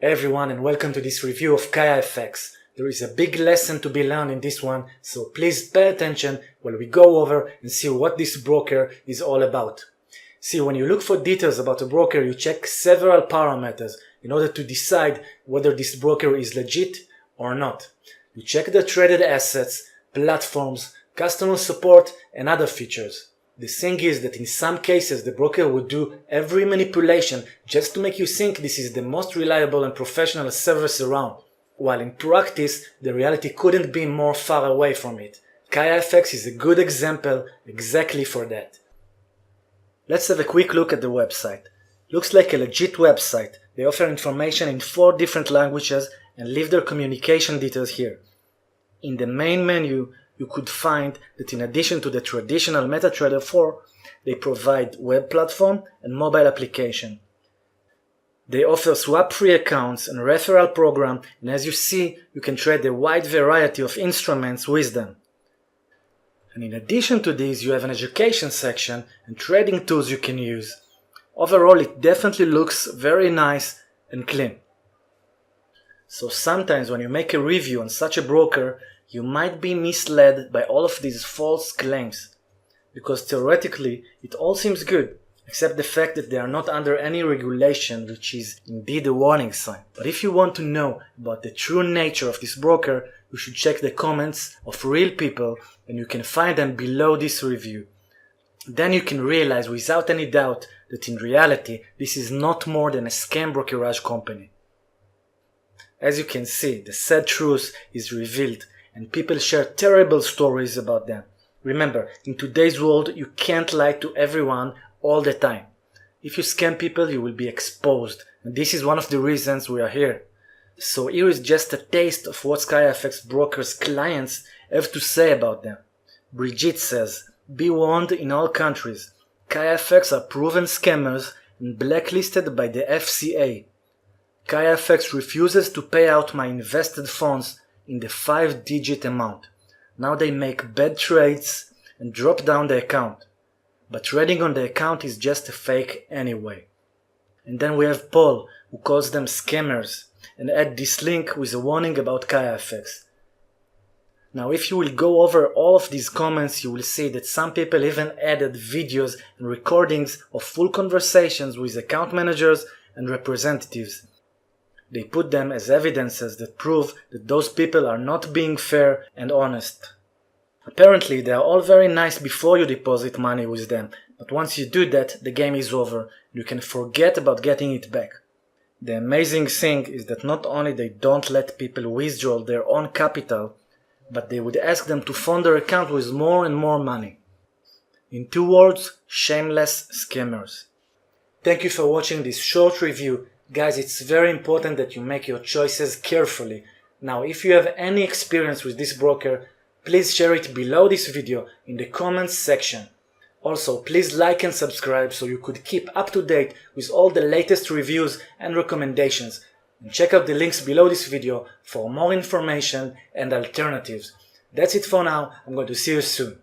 Hey everyone, and welcome to this review of Kayafx. There is a big lesson to be learned in this one, so please pay attention while we go over and see what this broker is all about. See, when you look for details about a broker, you check several parameters in order to decide whether this broker is legit or not. You check the traded assets, platforms, customer support, and other features. The thing is that in some cases the broker would do every manipulation just to make you think this is the most reliable and professional service around, while in practice the reality couldn't be more far away from it. Kayafx is a good example exactly for that. Let's have a quick look at the website. Looks like a legit website. They offer information in 4 different languages and leave their communication details here. In the main menu, you could find that in addition to the traditional MetaTrader 4, they provide web platform and mobile application. They offer swap-free accounts and referral program, and as you see, you can trade a wide variety of instruments with them. And in addition to these, you have an education section and trading tools you can use. Overall, it definitely looks very nice and clean. So sometimes when you make a review on such a broker, you might be misled by all of these false claims, because theoretically it all seems good, except the fact that they are not under any regulation, which is indeed a warning sign. But if you want to know about the true nature of this broker, you should check the comments of real people, and you can find them below this review. Then you can realize without any doubt that in reality this is not more than a scam brokerage company. As you can see, the sad truth is revealed, and people share terrible stories about them. Remember, in today's world, you can't lie to everyone all the time. If you scam people, you will be exposed, and this is one of the reasons we are here. So here is just a taste of what Kayafx brokers' clients have to say about them. Brigitte says, "Be warned in all countries. Kayafx are proven scammers and blacklisted by the FCA. Kayafx refuses to pay out my invested funds in the 5-digit amount. Now they make bad trades and drop down the account. But trading on the account is just a fake anyway." And then we have Paul, who calls them scammers, and add this link with a warning about Kayafx. Now if you will go over all of these comments, you will see that some people even added videos and recordings of full conversations with account managers and representatives. They put them as evidences that prove that those people are not being fair and honest. Apparently they are all very nice before you deposit money with them, but once you do that, the game is over. You can forget about getting it back. The amazing thing is that not only they don't let people withdraw their own capital, but they would ask them to fund their account with more and more money. In 2 words, shameless scammers. Thank you for watching this short review. Guys, it's very important that you make your choices carefully. Now, if you have any experience with this broker, please share it below this video in the comments section. Also, please like and subscribe so you could keep up to date with all the latest reviews and recommendations. And check out the links below this video for more information and alternatives. That's it for now. I'm going to see you soon.